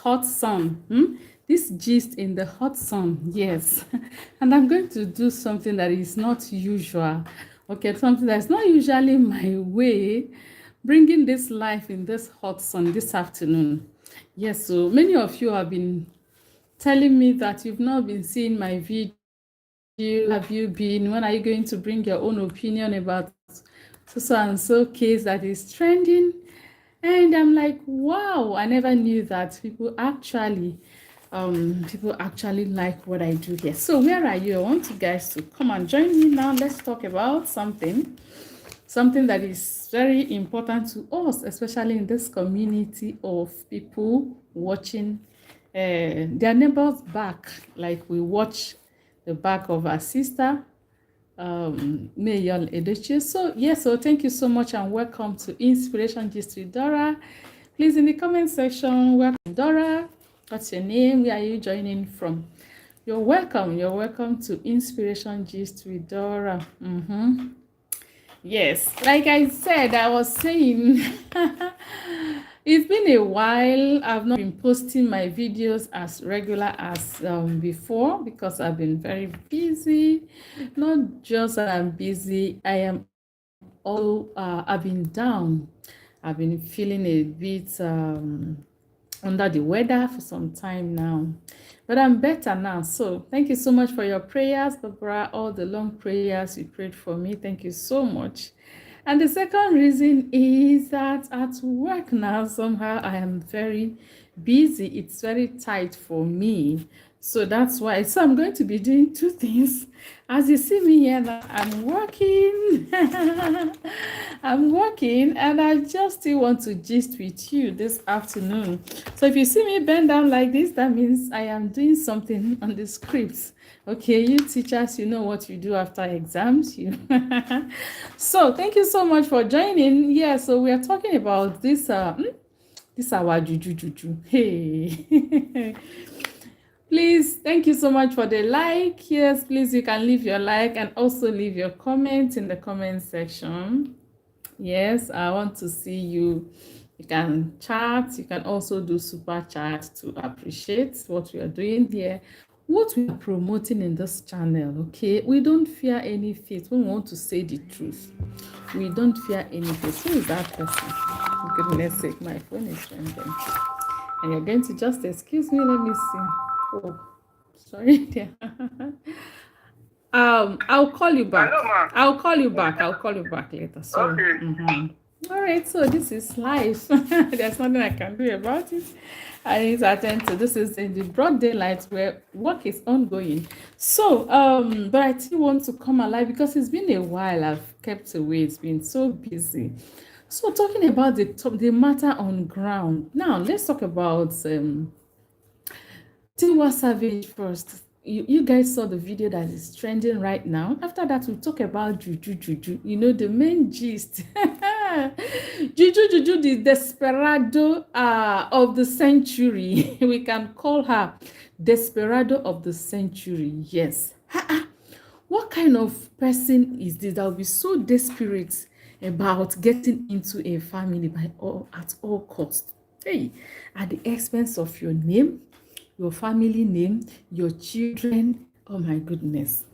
hot sun. This gist in the hot sun, yes. And I'm going to do something that is not usual. Okay, something that's not usually my way, bringing this life in this hot sun this afternoon. Yes, so many of you have been telling me that you've not been seeing my video. Have you been? When are you going to bring your own opinion about so and so case that is trending? And I'm like, wow, I never knew that people actually like what I do here. So where are you? I want you guys to come and join me now. Let's talk about something that is very important to us, especially in this community of people watching their neighbors back, like we watch the back of our sister, Yul Edochie. So yes, so thank you so much and welcome to Inspiration Gist with Dora. Please, in the comment section, welcome Dora. What's your name? Where are you joining from? You're welcome. You're welcome to Inspiration Gist with Dora. Yes, like I said, I was saying, it's been a while. I've not been posting my videos as regular as before because I've been very busy. Not just that I'm busy, I am all, I've been down. I've been feeling a bit under the weather for some time now, but I'm better now. So thank you so much for your prayers, Barbara, all the long prayers you prayed for me. Thank you so much. And the second reason is that at work now, somehow I am very busy. It's very tight for me. So that's why. So I'm going to be doing two things. As you see me here now, I'm working. I'm working and I just still want to gist with you this afternoon. So if you see me bend down like this, that means I am doing something on the script. Okay, you teachers, you know what you do after exams. So thank you so much for joining. Yeah, so we are talking about this our juju. Hey. Please, thank you so much for the like. Yes, please, you can leave your like and also leave your comment in the comment section. Yes, I want to see you. You can chat. You can also do super chat to appreciate what we are doing here, what we are promoting in this channel. Okay, we don't fear any fate. We want to say the truth. We don't fear any fate. Who is that person? For goodness sake, my phone is ringing. And you're going to just excuse me. Let me see. Oh, sorry there. I'll call you back. Hello, ma. I'll call you back later. Sorry. Okay. All right, so this is life. There's nothing I can do about it. I need to attend to this. Is in the broad daylight where work is ongoing. So, but I still want to come alive because it's been a while. I've kept away. It's been so busy. So, talking about the matter on ground. Now, let's talk about Tiwa Savage first. You guys saw the video that is trending right now. After that, we'll talk about Juju. You know, the main gist. Juju, the desperado of the century. We can call her desperado of the century. Yes. What kind of person is this that will be so desperate about getting into a family at all costs? Hey, at the expense of your name, your family name, your children. Oh my goodness.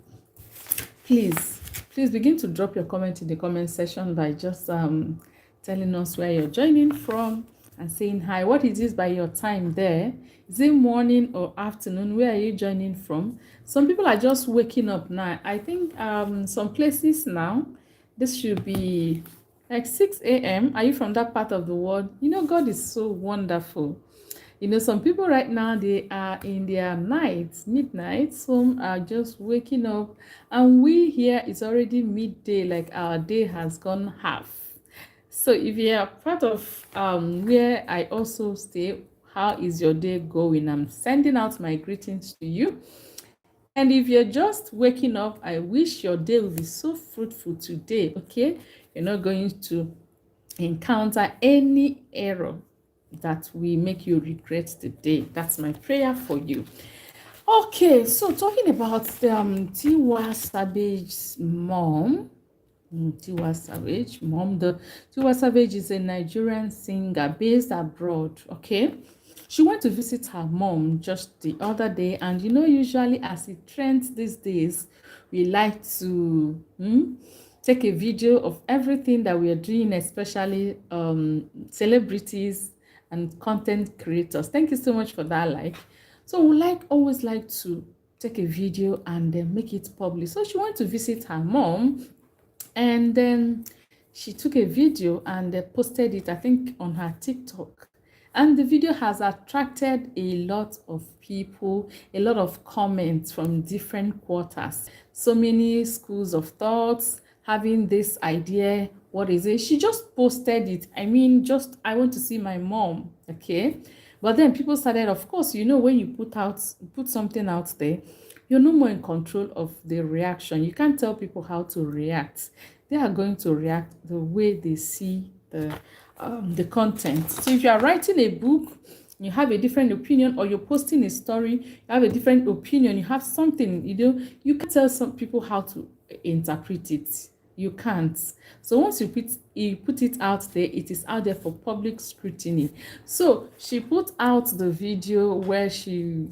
Please begin to drop your comment in the comment section by just telling us where you're joining from and saying hi. What is this by your time there? Is it morning or afternoon? Where are you joining from? Some people are just waking up now. I think some places now, this should be like 6 a.m. Are you from that part of the world? You know, God is so wonderful. You know, some people right now, they are in their nights, midnight. Some are just waking up. And we here, it's already midday, like our day has gone half. So if you are part of where I also stay, how is your day going? I'm sending out my greetings to you. And if you're just waking up, I wish your day will be so fruitful today, okay? You're not going to encounter any error that will make you regret the day. That's my prayer for you. Okay, so talking about Tiwa Savage's mom. Tiwa Savage mom. Tiwa Savage is a Nigerian singer based abroad. Okay, She went to visit her mom just the other day, and usually as it trends these days, we like to take a video of everything that we are doing, especially celebrities and content creators. Thank you so much for that like. So we always like to take a video and then make it public. So she went to visit her mom, and then she took a video and posted it, I think, on her TikTok. And the video has attracted a lot of people, a lot of comments from different quarters. So many schools of thoughts having this idea. What is it? She just posted it. I mean, just, I want to see my mom. Okay. But then people started, of course, when you put something out there, you're no more in control of the reaction. You can't tell people how to react. They are going to react the way they see the content. So if you are writing a book, you have a different opinion, or you're posting a story, you have a different opinion, you have something, you can't tell some people how to interpret it. You can't. So once you put it out there, it is out there for public scrutiny. So she put out the video where she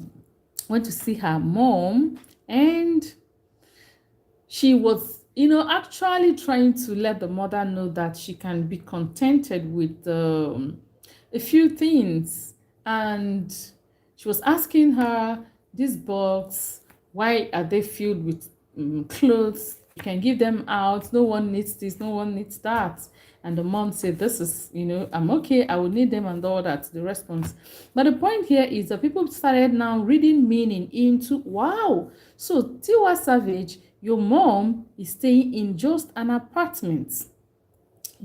went to see her mom, and she was actually trying to let the mother know that she can be contented with a few things. And she was asking her, this box, why are they filled with clothes? You can give them out. No one needs this, no one needs that. And the mom said, this is, I'm okay, I will need them, and all that, the response. But the point here is that people started now reading meaning into, wow, so Tiwa Savage, your mom is staying in just an apartment.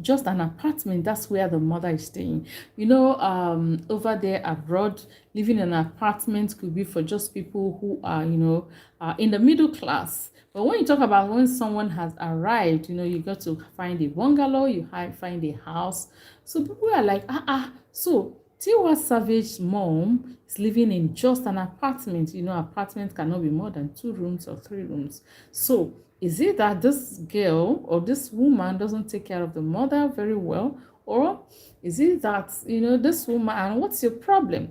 Just an apartment, that's where the mother is staying. Over there abroad, living in an apartment could be for just people who are, in the middle class. But when you talk about when someone has arrived, you got to find a bungalow, you find a house. So people are like, so Tiwa Savage's mom is living in just an apartment. Apartment cannot be more than 2 rooms or 3 rooms. So is it that this girl or this woman doesn't take care of the mother very well? Or is it that, this woman, what's your problem?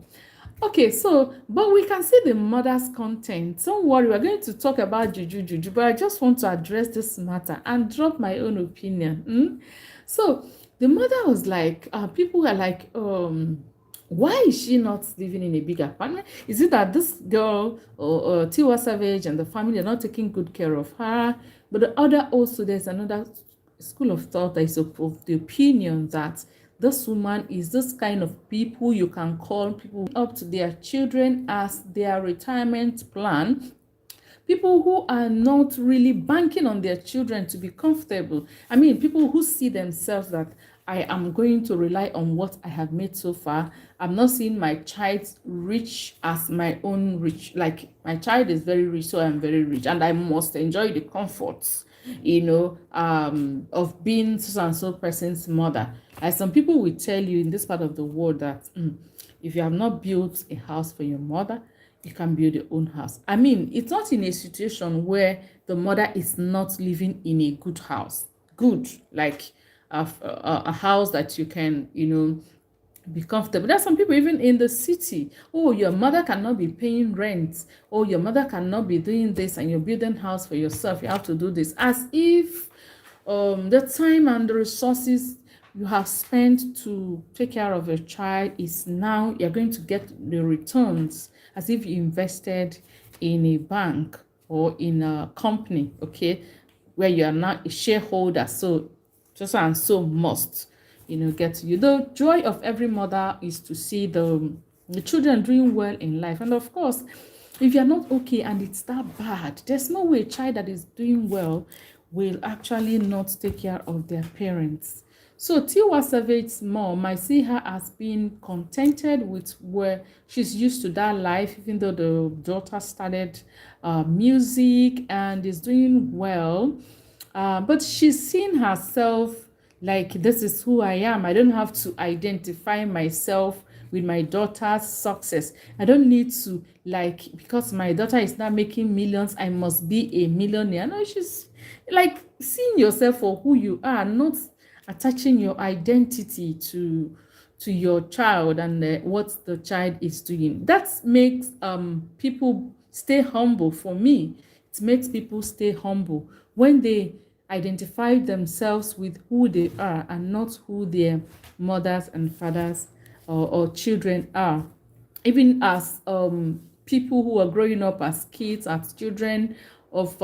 Okay, so, but we can see the mother's content. Don't worry, we're going to talk about Juju, but I just want to address this matter and drop my own opinion. So the mother was like, people are like, why is she not living in a big apartment? Is it that this girl or Tiwa Savage and the family are not taking good care of her? But the other also, there's another school of thought that is of the opinion that this woman is this kind of people you can call people up to their children as their retirement plan. People who are not really banking on their children to be comfortable. I mean, people who see themselves that I am going to rely on what I have made so far. I'm not seeing my child rich as my own rich. Like, my child is very rich, so I'm very rich, and I must enjoy the comforts, of being so and so person's mother. Like, some people will tell you in this part of the world that if you have not built a house for your mother, you can build your own house. I mean, it's not in a situation where the mother is not living in a good house. Good, like a house that you can, be comfortable. There's some people even in the city. Oh, your mother cannot be paying rent. Oh, your mother cannot be doing this, and you're building house for yourself. You have to do this. As if the time and the resources you have spent to take care of your child is now you're going to get the returns as if you invested in a bank or in a company, okay, where you are not a shareholder. So just and so must get you. The joy of every mother is to see the children doing well in life. And of course, if you're not okay and it's that bad, there's no way a child that is doing well will actually not take care of their parents. So Tiwa Savage's mom, I see her as being contented with where she's used to that life, even though the daughter started music and is doing well. But she's seen herself like, this is who I am. I don't have to identify myself with my daughter's success. I don't need to, like, because my daughter is not making millions, I must be a millionaire. No, she's like seeing yourself for who you are, not attaching your identity to to your child and what the child is doing. That makes people stay humble. For me, it makes people stay humble when they identify themselves with who they are and not who their mothers and fathers or children are. Even as people who are growing up as kids, as children of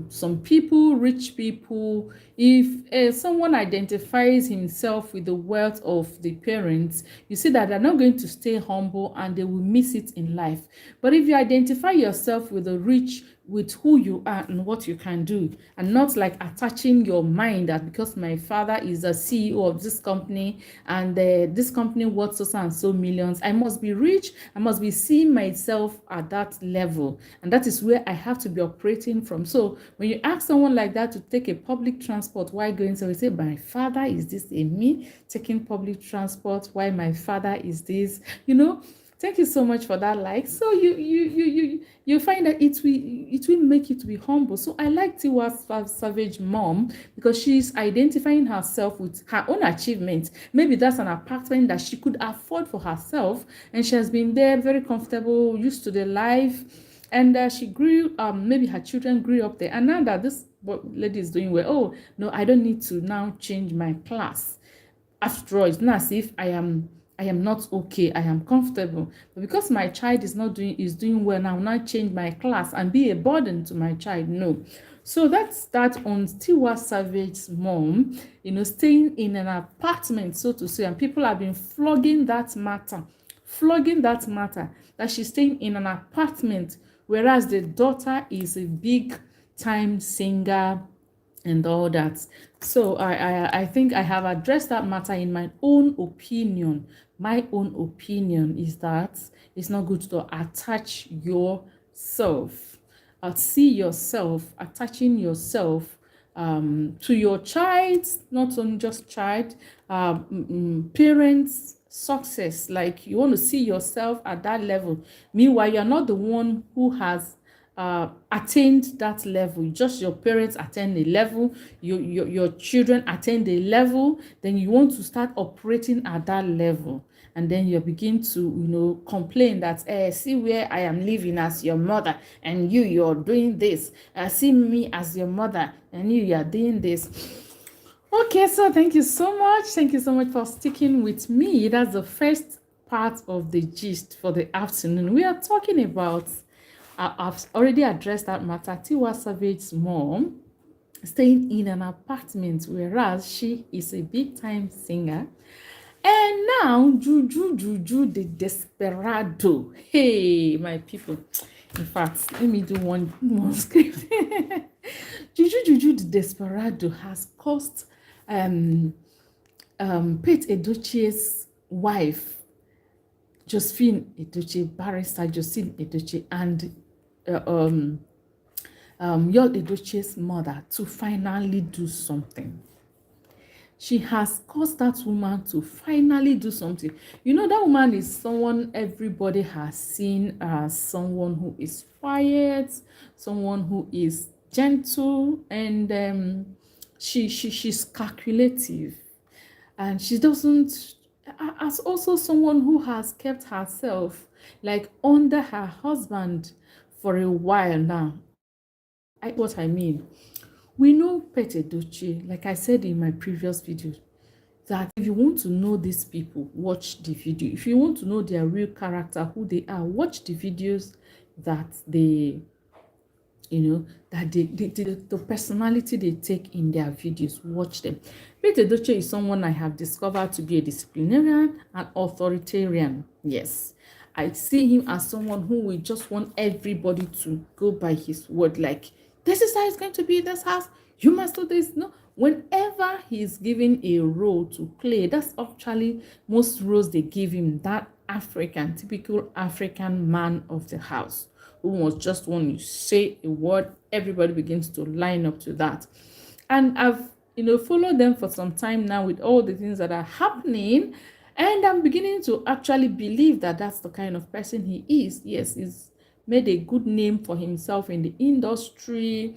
some people, rich people, if someone identifies himself with the wealth of the parents, you see that they're not going to stay humble and they will miss it in life. But if you identify yourself with the rich, with who you are and what you can do, and not like attaching your mind that because my father is a CEO of this company and this company worth so and so millions, I must be rich, I must be seeing myself at that level, and that is where I have to be operating from. So when you ask someone like that to take a public transport while going, so we say, my father is this, a me taking public transport while my father is this, you know. Thank you so much for that like. So you find that it will make you to be humble. So I like Tiwa Savage mom because she's identifying herself with her own achievements. Maybe that's an apartment that she could afford for herself, and she has been there very comfortable, used to the life, and she grew. Maybe her children grew up there, and now that this lady is doing well, oh no, I don't need to now change my class. After all, it's not as if I am not okay, I am comfortable. But because my child is doing well now, not change my class and be a burden to my child. No. So that's that on Tiwa Savage's mom, staying in an apartment, so to say, and people have been flogging that matter that she's staying in an apartment, whereas the daughter is a big time singer and all that. So I think I have addressed that matter in my own opinion. My own opinion is that it's not good to attach yourself. See yourself, attaching yourself to your child, not only just child, parents, success. Like you want to see yourself at that level. Meanwhile, you're not the one who has attained that level. Just your parents attain a level, your children attain a level, then you want to start operating at that level, and then you begin to complain that see where I am living as your mother, and you're doing this. See me as your mother, and you are doing this. Okay, so thank you so much for sticking with me. That's the first part of the gist for the afternoon. We are talking about, I've already addressed that matter, Tiwa Savage's mom staying in an apartment, whereas she is a big time singer. And now Juju the desperado. Hey, my people. In fact, let me do one script. Juju the desperado has caused Pete Edochie's wife, Josephine Edochie, barrister Josephine Edochie, and Yul Edochie's mother to finally do something. She has caused that woman to finally do something. That woman is someone everybody has seen as someone who is quiet, someone who is gentle, and she's calculative, and she doesn't, as also someone who has kept herself like under her husband for a while now. What I mean, we know Pete Edochie, like I said in my previous video, that if you want to know these people, watch the video. If you want to know their real character, who they are, watch the videos that they, that the personality they take in their videos. Watch them. Pete Edochie is someone I have discovered to be a disciplinarian and authoritarian. Yes. I see him as someone who will just want everybody to go by his word. Like, this is how it's going to be in this house. You must do this. No. Whenever he's given a role to play, that's actually most roles they give him, that typical African man of the house who was just want to say a word, everybody begins to line up to that. And I've followed them for some time now with all the things that are happening, and I'm beginning to actually believe that that's the kind of person he is. Yes, he's made a good name for himself in the industry.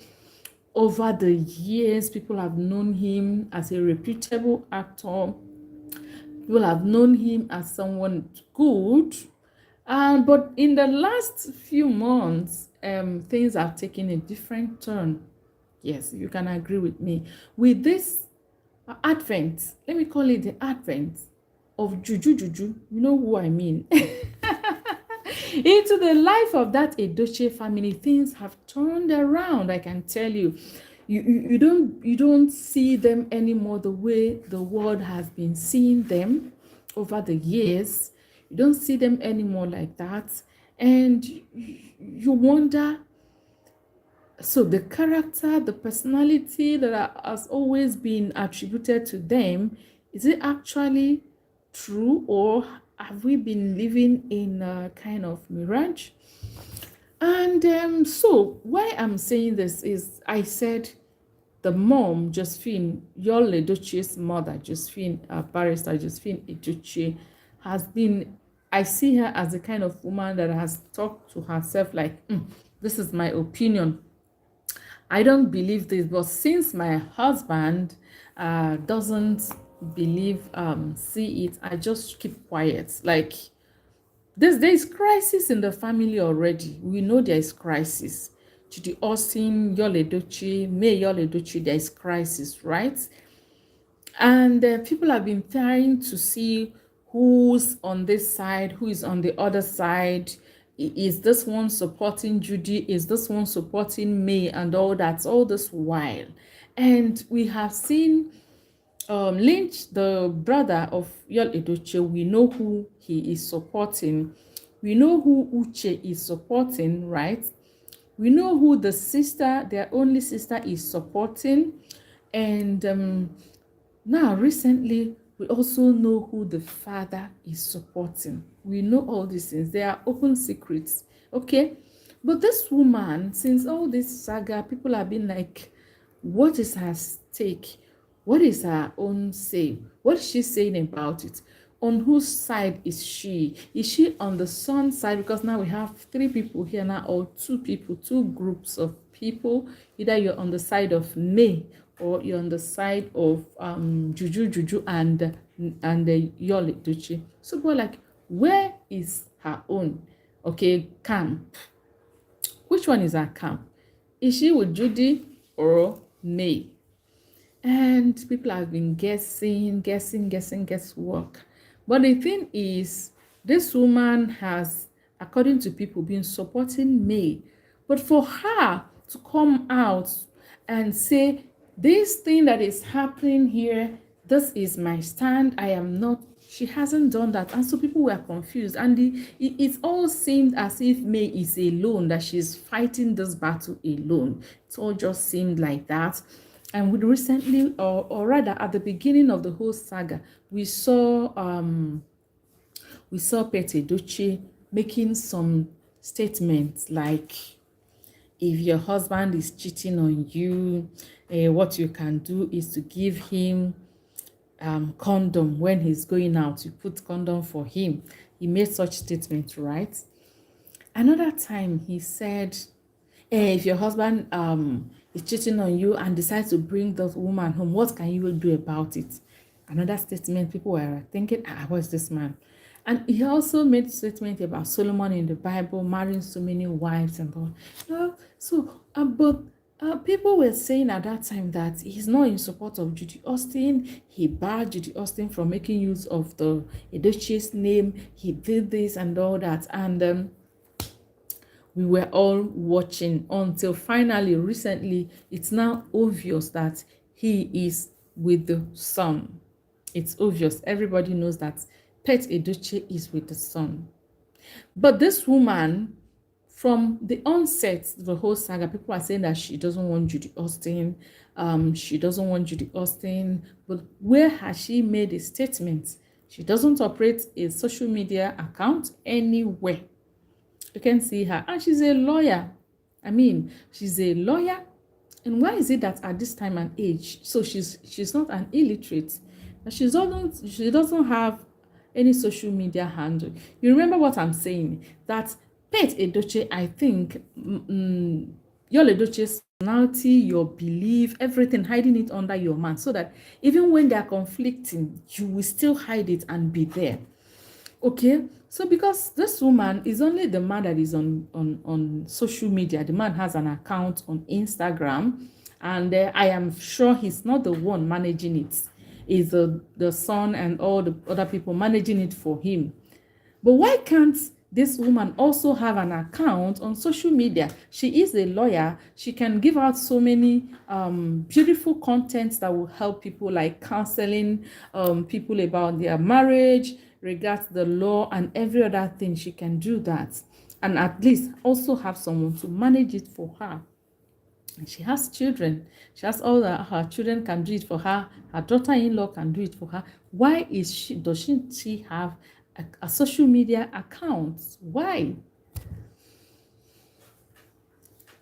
Over the years, people have known him as a reputable actor. People have known him as someone good. But in the last few months, things have taken a different turn. Yes, you can agree with me. With this advent, let me call it the advent of Juju, you know who I mean, into the life of that Edochie family, things have turned around. I can tell you. You don't see them anymore the way the world has been seeing them over the years. You don't see them anymore like that. And you wonder, so the character, the personality that has always been attributed to them, is it actually true, or have we been living in a kind of mirage? And so why I'm saying this is, I said the mom, Josephine, Yul Edochie's mother, Josephine, barrister Josephine Edochie, has been, I see her as the kind of woman that has talked to herself like, this is my opinion. I don't believe this, but since my husband doesn't believe, see it, I just keep quiet. Like, there is crisis in the family already. We know there is crisis. Judy Austin, Yul Edochie, May Yul Edochie, there is crisis, right? And people have been trying to see who's on this side, who is on the other side. Is this one supporting Judy? Is this one supporting May? And all that, all this while. And we have seen Lynch, the brother of Yul Edochie. We know who he is supporting. We know who Uche is supporting, right? We know who the sister, their only sister, is supporting. And now, recently, we also know who the father is supporting. We know all these things. They are open secrets, okay? But this woman, since all this saga, people have been like, what is her stake? What is her own say? What is she saying about it? On whose side is she? Is she on the son side? Because now we have three people here now, or two people, two groups of people. Either you're on the side of May, or you're on the side of Juju and Yul Edochie. So we're like, where is her own, okay, camp? Which one is her camp? Is she with Judy or May? And people have been guessing, guesswork. But the thing is, this woman has, according to people, been supporting May. But for her to come out and say, this thing that is happening here, this is my stand, I am not, she hasn't done that. And so people were confused. And it all seemed as if May is alone, that she's fighting this battle alone. It all just seemed like that. And we recently, or rather at the beginning of the whole saga, we saw Pete Edochie making some statements like, if your husband is cheating on you, what you can do is to give him condom when he's going out. You put condom for him. He made such statements, right? Another time he said, if your husband is cheating on you and decides to bring the woman home, what can you do about it? Another statement, people were thinking, what's this man? And he also made a statement about Solomon in the Bible marrying so many wives and all. But people were saying at that time that he's not in support of Judy Austin. He barred Judy Austin from making use of the Edochie's name. He did this and all that. And we were all watching until finally, recently, it's now obvious that he is with the son. It's obvious. Everybody knows that Pete Edochie is with the son. But this woman, from the onset of the whole saga, people are saying that she doesn't want Judy Austin. She doesn't want Judy Austin. But where has she made a statement? She doesn't operate a social media account anywhere. You can see her. And she's a lawyer. I mean, she's a lawyer. And why is it that at this time and age, so she's not an illiterate, she doesn't have any social media handle? You remember what I'm saying? That Pete Edochie, I think, your Edochie's personality, your belief, everything, hiding it under your man, so that even when they are conflicting, you will still hide it and be there. Okay, so because this woman is only the man that is on social media, the man has an account on Instagram, and I am sure he's not the one managing it. Is the son and all the other people managing it for him. But why can't this woman also have an account on social media? She is a lawyer. She can give out so many beautiful contents that will help people, like counseling people about their marriage, regards the law and every other thing. She can do that. And at least also have someone to manage it for her. And she has children. She has all that. Her children can do it for her. Her daughter-in-law can do it for her. Why doesn't she have a social media account? Why?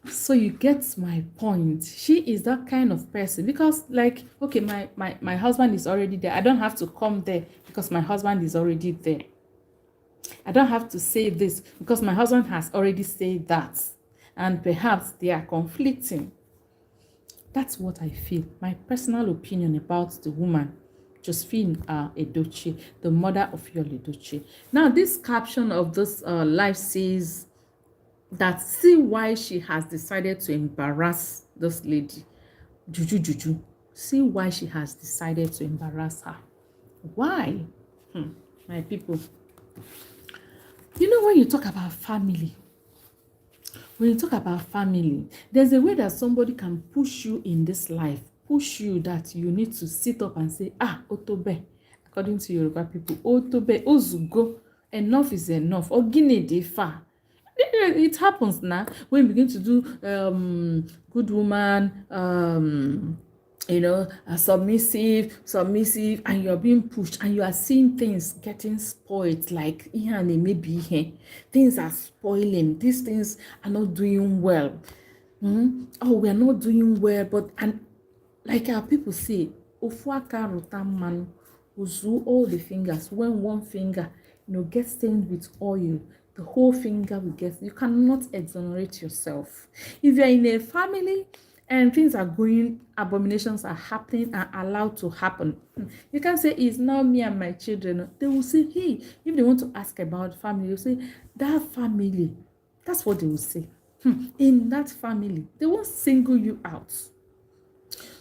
So you get my point. She is that kind of person, because like, okay, my husband is already there. I don't have to come there because my husband is already there. I don't have to say this because my husband has already said that. And perhaps they are conflicting. That's what I feel. My personal opinion about the woman, Josephine Edochie, the mother of Yul Edochie. Now, this caption of this live says that, see why she has decided to embarrass this lady, Juju. See why she has decided to embarrass her. Why? My people. You know, when you talk about family, there's a way that somebody can push you in this life, push you that you need to sit up and say, Otobe, according to Yoruba people, Otobe, Ozugo, enough is enough, Ogine defa. It happens now when you begin to do good woman, submissive, and you're being pushed, and you are seeing things getting spoiled, like maybe things are spoiling, these things are not doing well. Oh, we are not doing well, but, and like our people say, ofuaka rotaman, uzu all the fingers. When one finger gets stained with oil, the whole finger will get. You cannot exonerate yourself. If you're in a family and things are going, abominations are happening, are allowed to happen, you can say, it's not me and my children. They will say, hey, if they want to ask about family, you'll say, that family. That's what they will say. In that family, they won't single you out.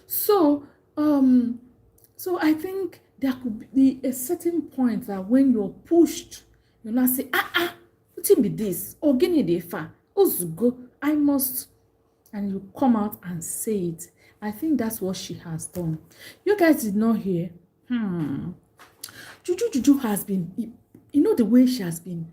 So I think there could be a certain point that when you're pushed, you'll not say, what be this? Ogini defa, ozugo, I must. And you come out and say it. I think that's what she has done. You guys did not hear. Juju has been, the way she has been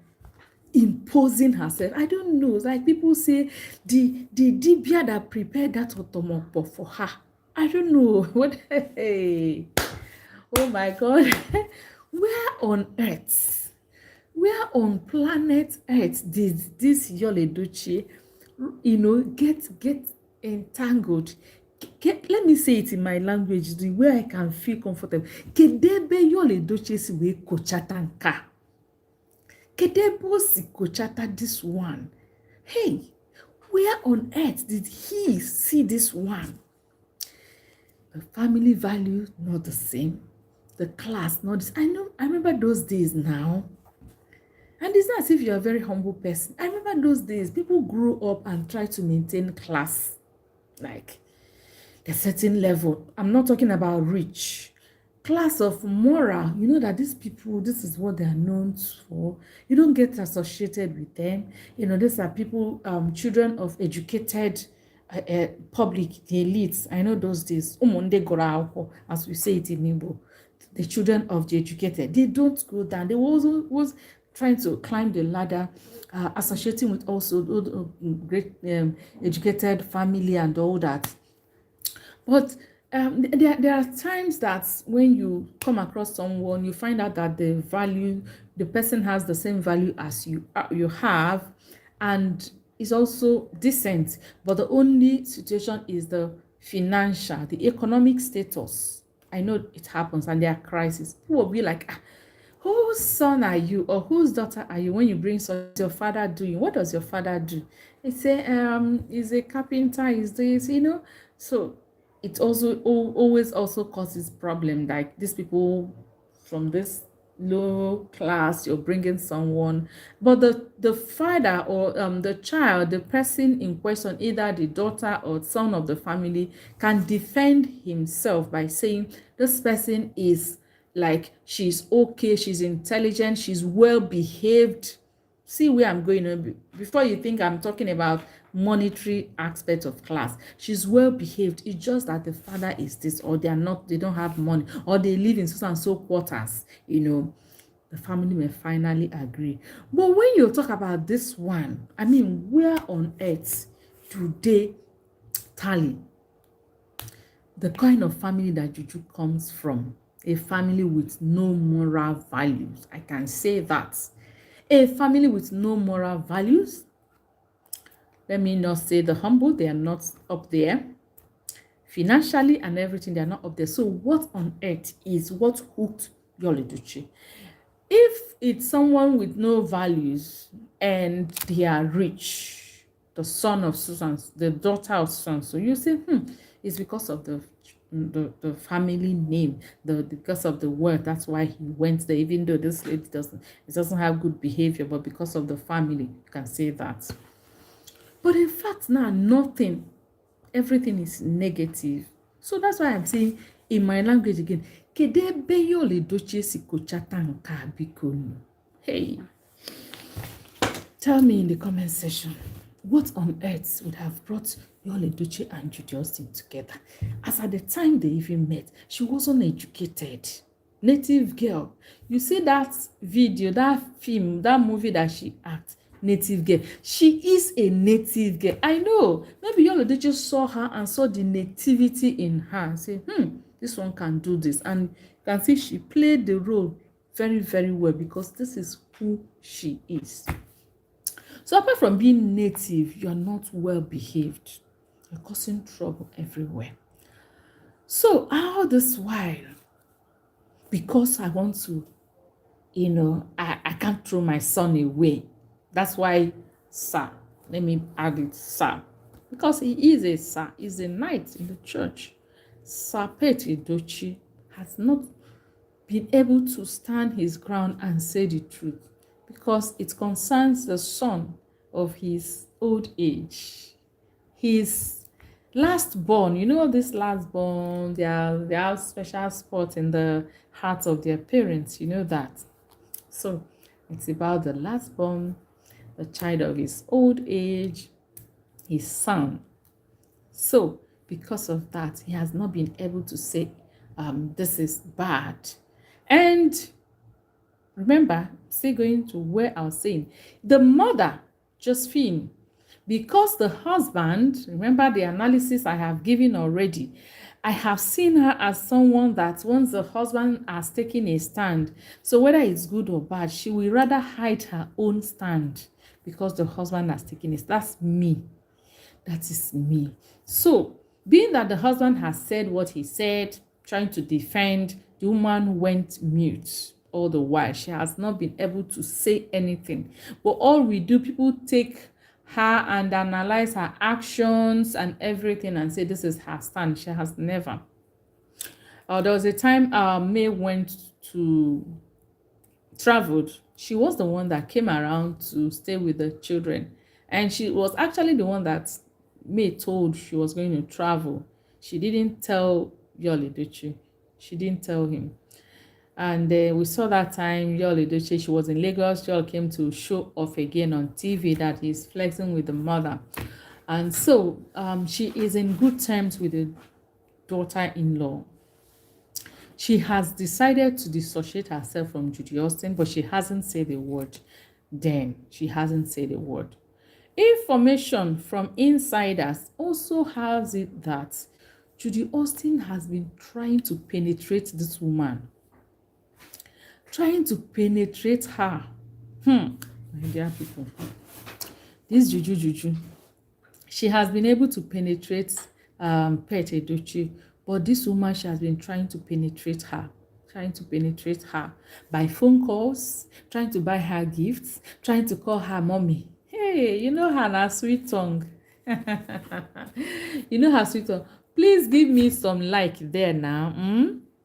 imposing herself. I don't know. It's like people say, the dibia that prepared that otomopo for her. I don't know. What? Hey. Oh my God. Where on earth? Where on planet Earth did this Yul Edochie, get entangled? Let me say it in my language, the way I can feel comfortable. Kedebe Yul Edochie si we kochatanka. Kedebo si kochata this one. Hey, where on earth did he see this one? The family value not the same. The class not the same. I remember those days now. And it's not as if you're a very humble person. I remember those days, people grew up and tried to maintain class, like a certain level. I'm not talking about rich. Class of moral, that these people, this is what they are known for. You don't get associated with them. These are people, children of educated public, the elites. I know those days, as we say it in Igbo, the children of the educated, they don't go down. They was trying to climb the ladder, associating with also great educated family and all that. But there are times that when you come across someone, you find out that the person has the same value as you have, and is also decent, but the only situation is the financial, the economic status. I know it happens, and there are crises. People will be like, whose son are you or whose daughter are you when you bring such your father doing? What does your father do? They say, he's a carpenter, is this, So it also always also causes problem. Like these people from this low class, you're bringing someone, but the father or the child, the person in question, either the daughter or son of the family, can defend himself by saying this person is like, she's okay, she's intelligent, she's well behaved. See where I'm going before you think I'm talking about monetary aspect of class. She's well behaved. It's just that the father is this, or they don't have money, or they live in so and so quarters, the family may finally agree. But when you talk about this one, I mean, where on earth do they tally the kind of family that Juju comes from? A family with no moral values. I can say that. A family with no moral values. Let me not say the humble, they are not up there. Financially and everything, they are not up there. So what on earth is what hooked Yul Edochie? If it's someone with no values and they are rich, the son of Susan, the daughter of Susan, so you say, it's because of the family name, because of the word. That's why he went there, even though this lady doesn't have good behavior, but because of the family, you can say that. But in fact, now nothing, everything is negative. So that's why I'm saying in my language again, kedebe Yul Edochie sikochata nka biko. Hey, tell me in the comment section, what on earth would have brought Yul Edochie and Judy Austin together? As at the time they even met, she wasn't educated. Native girl. You see that video, that film, that movie that she acted, native girl. She is a native girl. I know. Maybe Yul Edochie saw her and saw the nativity in her and say, this one can do this. And you can see she played the role very, very well because this is who she is. So apart from being native, you are not well behaved. You're causing trouble everywhere. So all this while, because I want to, I can't throw my son away. That's why, sir, let me add it, sir. Because he is a sir, he's a knight in the church. Sir Pete Edochie has not been able to stand his ground and say the truth because it concerns the son of his old age. His last born, this last born, they have special spot in the heart of their parents, that. So it's about the last born, the child of his old age, his son. So because of that, he has not been able to say, this is bad. And remember, still going to where I was saying, the mother, Josephine, because the husband, remember the analysis I have given already, I have seen her as someone that once the husband has taken a stand, so whether it's good or bad, she will rather hide her own stand because the husband has taken it. That's me. That is me. So, being that the husband has said what he said, trying to defend, the woman went mute all the while. She has not been able to say anything. But all we do, people take her and analyze her actions and everything and say this is her stand. She has never. There was a time May went to traveled. She was the one that came around to stay with the children. And she was actually the one that May told she was going to travel. She didn't tell Yul Edochie. She didn't tell him. And we saw that time Yul Edochie, she was in Lagos. Yul came to show off again on TV that he's flexing with the mother. And so she is in good terms with the daughter-in-law. She has decided to dissociate herself from Judy Austin, but she hasn't said a word. Then she hasn't said a word. Information from insiders also has it that Judy Austin has been trying to penetrate this woman. Trying to penetrate her. My dear people. This Juju. She has been able to penetrate Pete Edochie, but this woman, she has been trying to penetrate her. trying to penetrate her by phone calls, trying to buy her gifts, trying to call her mommy. Hey, you know her na sweet tongue. You know her sweet tongue. Please give me some like there now.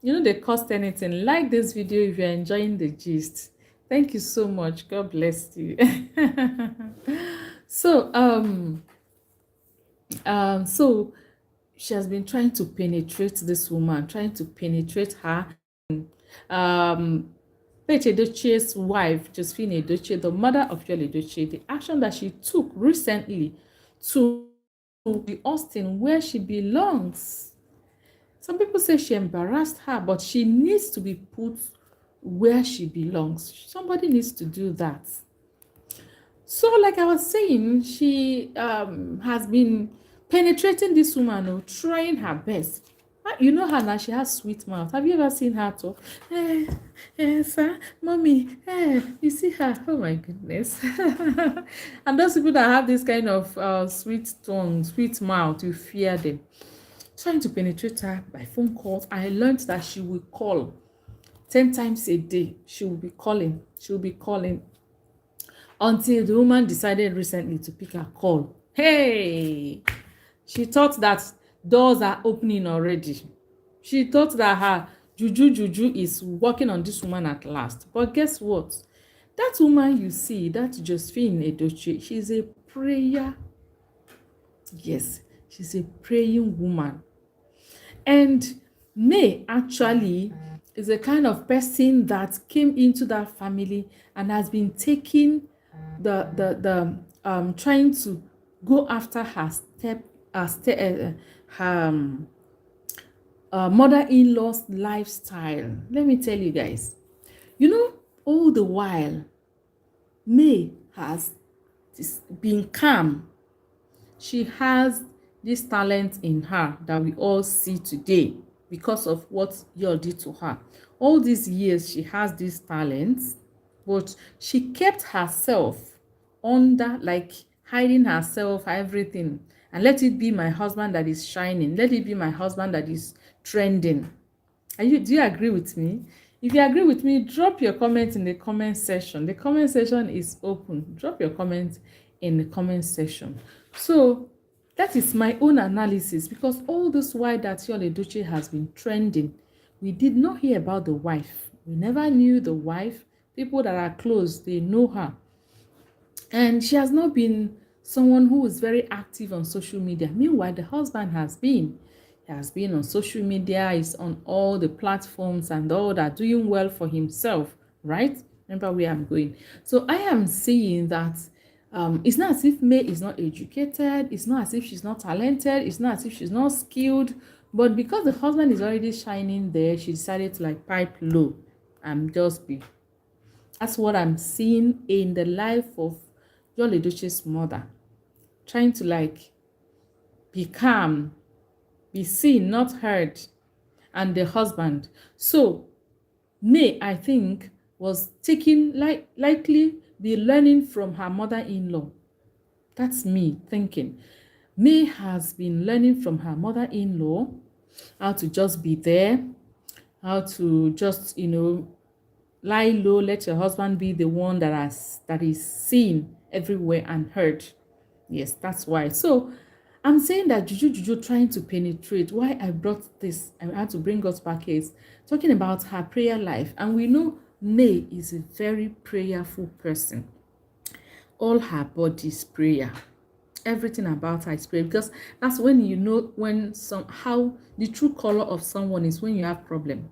You know they cost anything. Like this video if you're enjoying the gist. Thank you so much. God bless you. So so she has been trying to penetrate this woman, trying to penetrate her. um Pete Edochie's wife, Josephine Edochie, the mother of Yul Edochie, the action that she took recently to Judy Austin, where she belongs. Some people say she embarrassed her, but she needs to be put where she belongs. Somebody needs to do that. So, like I was saying, she has been penetrating this woman, trying her best. You know her now, she has sweet mouth. Have you ever seen her talk? Sir, mommy, you see her? Oh my goodness. And those people that have this kind of sweet tongue, sweet mouth, you fear them. Trying to penetrate her by phone calls. I learned that she will call 10 times a day. She will be calling. She will be calling until the woman decided recently to pick her call. Hey! She thought that doors are opening already. She thought that her juju is working on this woman at last. But guess what? That woman you see, that Josephine Edochie, she's a prayer. Yes, she's a praying woman. And May actually is a kind of person that came into that family and has been taking trying to go after her mother-in-law's lifestyle. Let me tell you guys, you know, all the while May has been calm. She has this talent in her that we all see today because of what Yul did to her. All these years she has this talent, but she kept herself under, like hiding herself, everything, and let it be my husband that is shining, let it be my husband that is trending. Do you agree with me? If you agree with me, drop your comment in the comment section. The comment section is open. Drop your comment in the comment section. So that is my own analysis, because all this while that Yul Edochie has been trending, we did not hear about the wife. We never knew the wife. People that are close, they know her. And she has not been someone who is very active on social media. Meanwhile, the husband has been. He has been on social media, is on all the platforms and all that, doing well for himself, right? Remember where I'm going. So I am saying that it's not as if May is not educated, it's not as if she's not talented, it's not as if she's not skilled, but because the husband is already shining there, she decided to like pipe low and just be. That's what I'm seeing in the life of Yul Edochie's mother, trying to like be calm, be seen, not heard, and the husband. So May, I think, was taking likely be learning from her mother-in-law. That's me thinking. May has been learning from her mother-in-law how to just be there, how to just, lie low, let your husband be the one that is seen everywhere and heard. Yes, that's why. So I'm saying that Juju trying to penetrate. Why I brought this, I had to bring us back, is talking about her prayer life. And we know May is a very prayerful person. All her body is prayer. Everything about her is prayer. Because that's when you know how the true color of someone is, when you have problem.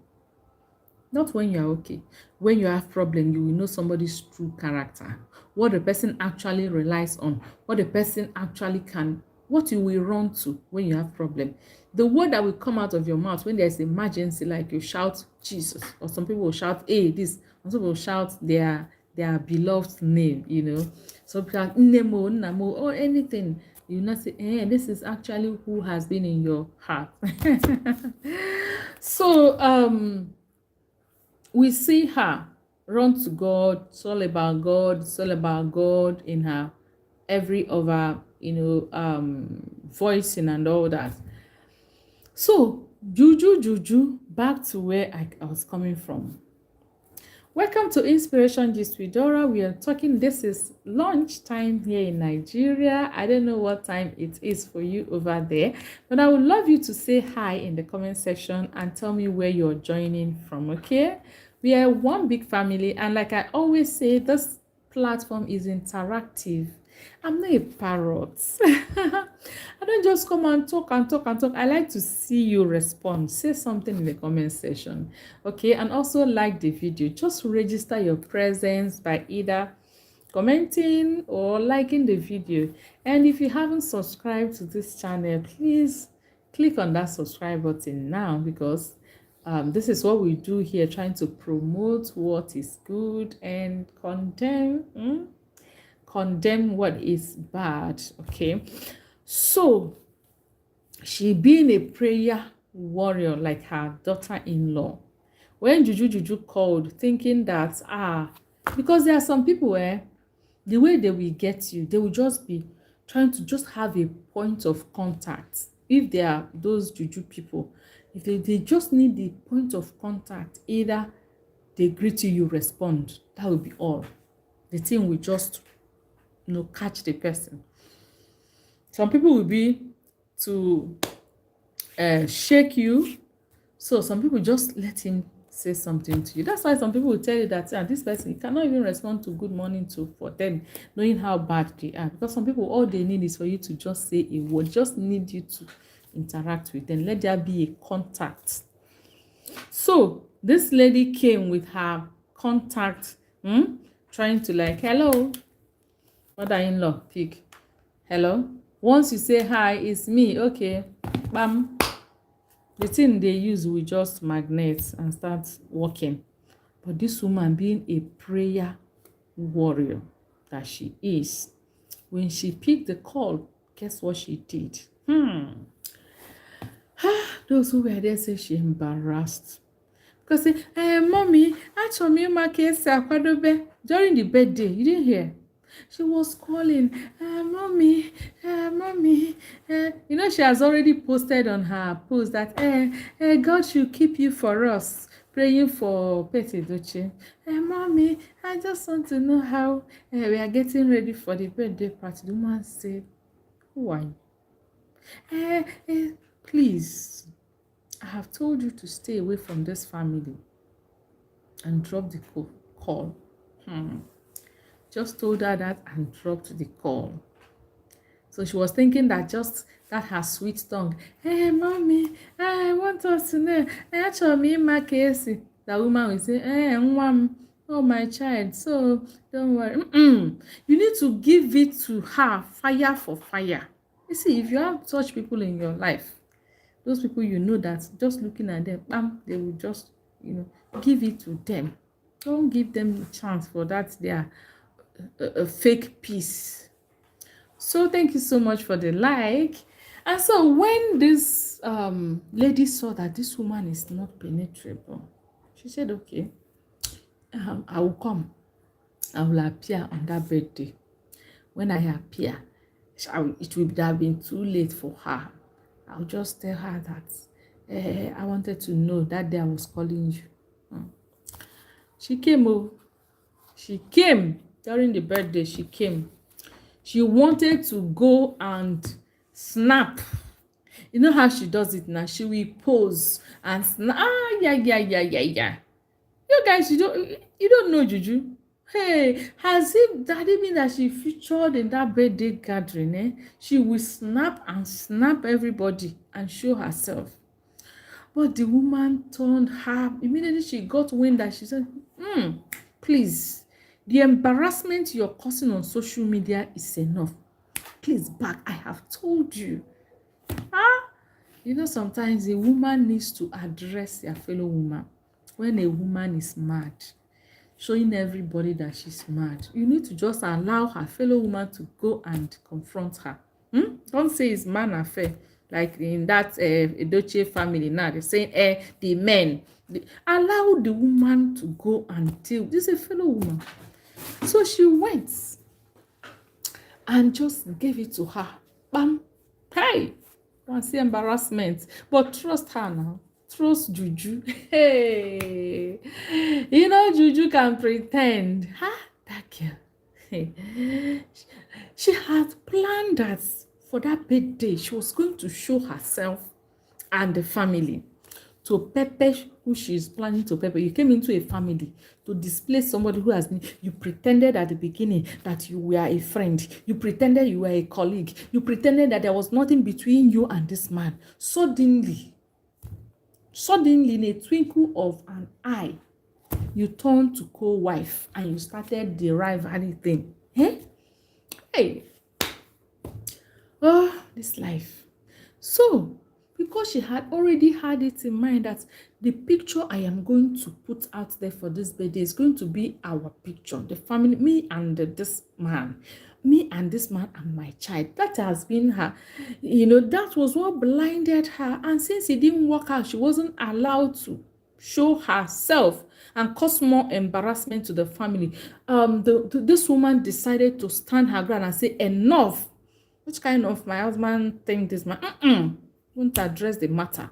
Not when you're okay. When you have problem, you will know somebody's true character. What the person actually relies on. What the person actually can. What you will run to when you have problem. The word that will come out of your mouth when there's emergency, like you shout Jesus, or some people will shout, hey, this. Some people will shout their beloved name, Some people shout, Nemo, Namo, or anything. You not say, this is actually who has been in your heart. So, we see her run to God. It's all about God. It's all about God in her every other, voicing and all that. So Juju, back to where I was coming from. Welcome to Inspiration Gist with Dora. We are talking, this is lunch time here in Nigeria. I don't know what time it is for you over there, but I would love you to say hi in the comment section and tell me where you're joining from, okay? We are one big family, and like I always say, this platform is interactive. I'm not a parrot. I don't just come and talk and talk and talk. I like to see you respond. Say something in the comment section. Okay, and also like the video. Just register your presence by either commenting or liking the video. And if you haven't subscribed to this channel, please click on that subscribe button now, because this is what we do here, trying to promote what is good and condemn what is bad. Okay, so she being a prayer warrior like her daughter-in-law, when Juju called, thinking that because there are some people where the way they will get you, they will just be trying to just have a point of contact. If they are those Juju people, if they just need the point of contact, either they greet you, you respond, that will be all. The thing will just catch the person. Some people will be to shake you, so some people just let him say something to you. That's why some people will tell you that this person, you cannot even respond to good morning to for them, knowing how bad they are, because some people, all they need is for you to just say a word, just need you to interact with them, let there be a contact. So this lady came with her contact, trying to like, hello mother-in-law, pick. Hello. Once you say hi, it's me. Okay. Bam. The thing they use will just magnet and start working. But this woman, being a prayer warrior that she is, when she picked the call, guess what she did? Those who were there say she embarrassed. Because say, mommy, actually, my case during the birthday, you didn't hear? She was calling, mommy, mommy. She has already posted on her post that God should keep you for us, praying for Pet Edochie. Mommy, I just want to know how we are getting ready for the birthday party. The woman said, who are you? Please, I have told you to stay away from this family and drop the call. Just told her that and dropped the call. So she was thinking that just that her sweet tongue, mommy, I want us to know. Actually, my case, the woman will say, mom, oh my child, so don't worry. You need to give it to her, fire for fire. You see, if you have such people in your life, those people that just looking at them, they will just, give it to them. Don't give them a chance for that. They are a fake peace. So thank you so much for the like. And so when this lady saw that this woman is not penetrable, she said, okay, I will come. I will appear on that birthday. When I appear, it will have been too late for her. I'll just tell her that I wanted to know that day I was calling you. She came. She came. During the birthday, she came. She wanted to go and snap. You know how she does it now? She will pose and snap. Yeah. You guys, you don't know Juju. Hey, that it mean that she featured in that birthday gathering? She will snap and snap everybody and show herself. But the woman turned her. Immediately she got wind that she said, please. The embarrassment you're causing on social media is enough. Please back. I have told you. Sometimes a woman needs to address their fellow woman. When a woman is mad, showing everybody that she's mad, you need to just allow her fellow woman to go and confront her. Don't say it's man affair. Like in that Edochie family now, they're saying the men. Allow the woman to go and deal. This is a fellow woman. So she went and just gave it to her. Bam. Hey. Want to see embarrassment. But trust her now. Trust Juju. Hey, you know Juju can pretend. Huh? That girl. Hey. She had planned that for that birthday she was going to show herself and the family to pepper who she is planning to pepper. You came into a family to display somebody who has been, you pretended at the beginning that you were a friend. You pretended you were a colleague. You pretended that there was nothing between you and this man. Suddenly, in a twinkle of an eye, you turned to co-wife and you started the rivalry thing. Eh? Hey, oh, this life. So, because she had already had it in mind that the picture I am going to put out there for this birthday is going to be our picture, the family, me and this man, and my child. That has been her, that was what blinded her. And since it didn't work out, she wasn't allowed to show herself and cause more embarrassment to the family. This woman decided to stand her ground and say, enough. Which kind of my husband think this man won't address the matter.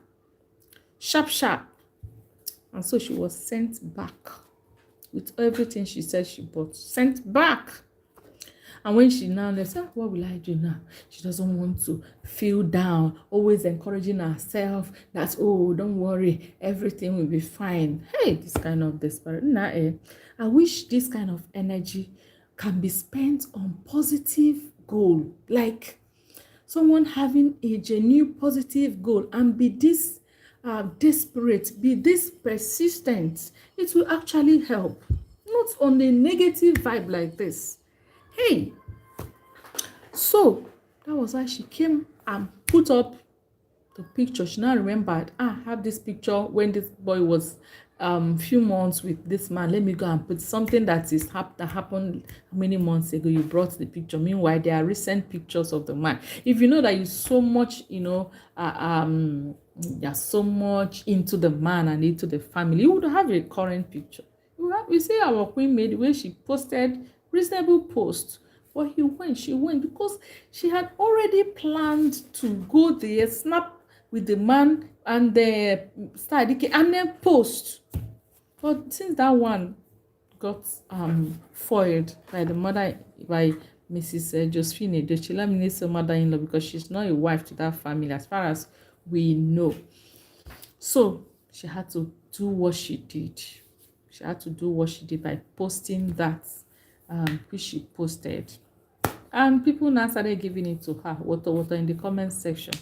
Sharp. And so she was sent back with everything she said she bought. Sent back. And when she now left, what will I do now? She doesn't want to feel down, always encouraging herself that, oh, don't worry, everything will be fine. Hey, this kind of desperate. I wish this kind of energy can be spent on positive goal, like someone having a genuine positive goal and be this desperate, be this persistent. It will actually help, not on a negative vibe like this. Hey, so that was why she came and put up the picture. She now remembered, I have this picture when this boy was few months with this man. Let me go and put something that happened many months ago. You brought the picture. Meanwhile, there are recent pictures of the man. If you know that you so much, you're so much into the man and into the family, you would have a current picture. You see our queen made the way she posted reasonable post. But she went because she had already planned to go there, snap with the man and the start and then post. But since that one got foiled by the mother, by Mrs. Josephine Edochie, let me say mother-in-law, because she's not a wife to that family as far as we know. So she had to do what she did. She had to do what she did by posting that which she posted. And people now started giving it to her, water in the comment section.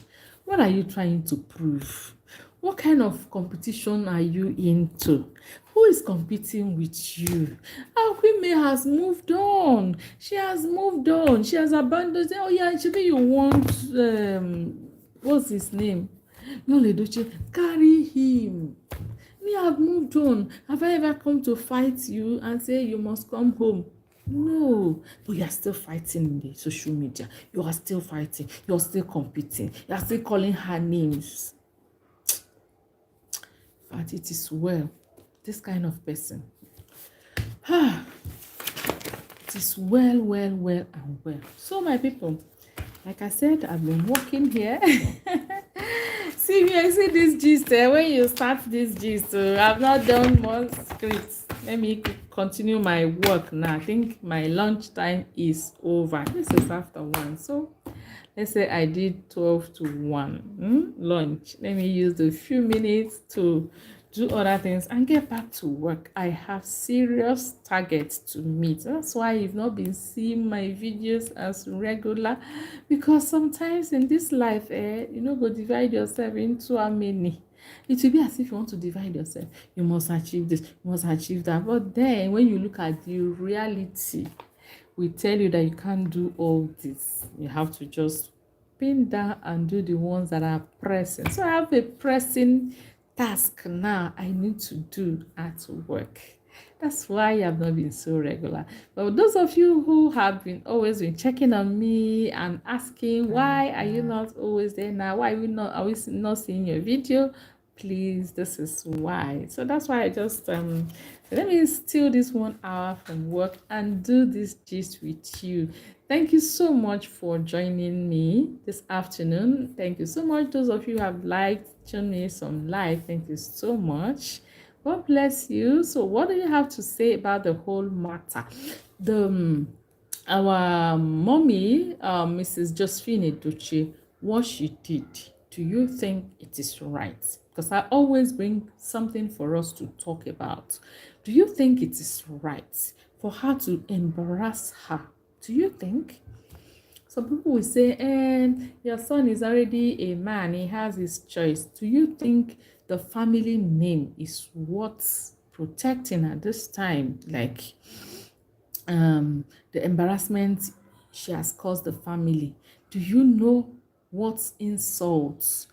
What are you trying to prove? What kind of competition are you into? Who is competing with you? Our Queen May has moved on. She has moved on. She has abandoned. Oh yeah, maybe you want what's his name? Yul Edochie. Carry him. Me, have moved on. Have I ever come to fight you and say you must come home? No, but you are still fighting in the social media. You are still fighting. You are still competing. You are still calling her names. But it is well. This kind of person. It is well, and well. So, my people, like I said, I've been working here. See me, I see this gist. When you start this gist, I've not done more scripts. Let me continue my work now. I think my lunch time is over. This is after 1. So let's say I did 12 to 1 lunch. Let me use a few minutes to do other things and get back to work. I have serious targets to meet. That's why you've not been seeing my videos as regular, because sometimes in this life, go divide yourself into how many. It will be as if you want to divide yourself. You must achieve this, you must achieve that. But then when you look at the reality, we tell you that you can't do all this. You have to just pin down and do the ones that are pressing. So I have a pressing task now I need to do at work. That's why I've not been so regular. But those of you who have been always been checking on me and asking, why are you not always there now? Why are we not seeing your video? Please, this is why. So that's why I just let me steal this 1 hour from work and do this gist with you. Thank you so much for joining me this afternoon. Thank you so much. Those of you who have liked, shown me some like, thank you so much. God bless you. So, what do you have to say about the whole matter? The our mommy, Mrs. Josephine Edochie, what she did, do you think it is right? Because I always bring something for us to talk about. Do you think it is right for her to embarrass her? Do you think? Some people will say, your son is already a man, he has his choice. Do you think the family name is what's protecting at this time? Like, the embarrassment she has caused the family. Do you know what insults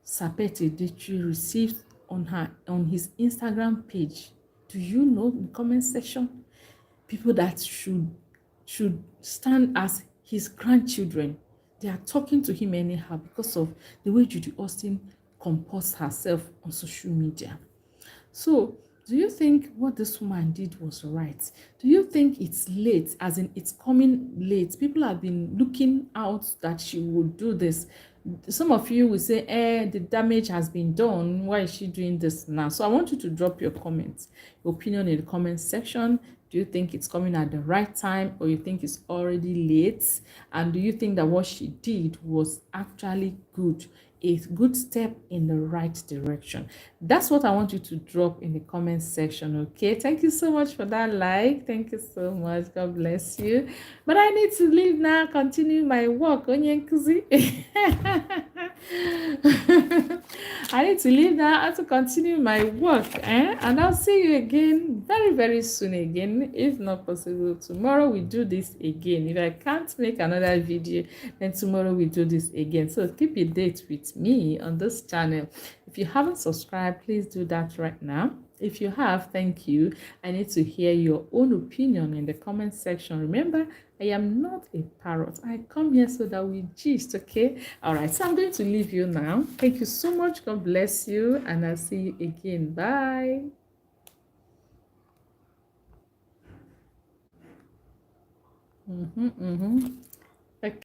Sapete Edochie received on his Instagram page? Do you know in the comment section? People that should stand as his grandchildren, they are talking to him anyhow because of the way Judy Austin composed herself on social media. So, do you think what this woman did was right? Do you think it's late, as in it's coming late? People have been looking out that she would do this. Some of you will say, the damage has been done. Why is she doing this now? So I want you to drop your comments, your opinion in the comment section. Do you think it's coming at the right time, or you think it's already late? And do you think that what she did was actually good? A good step in the right direction? That's what I want you to drop in the comment section. Okay, thank you so much for that like. Thank you so much. God bless you. But I need to leave now, continue my work. Onye nkuzi. I need to leave now. I have to continue my work, and I'll see you again very, very soon again. If not possible, tomorrow we do this again. If I can't make another video, then tomorrow we do this again. So keep a date with me on this channel. If you haven't subscribed, please do that right now. If you have, thank you. I need to hear your own opinion in the comment section. Remember, I am not a parrot. I come here so that we gist, okay? All right, so I'm going to leave you now. Thank you so much. God bless you, and I'll see you again. Bye.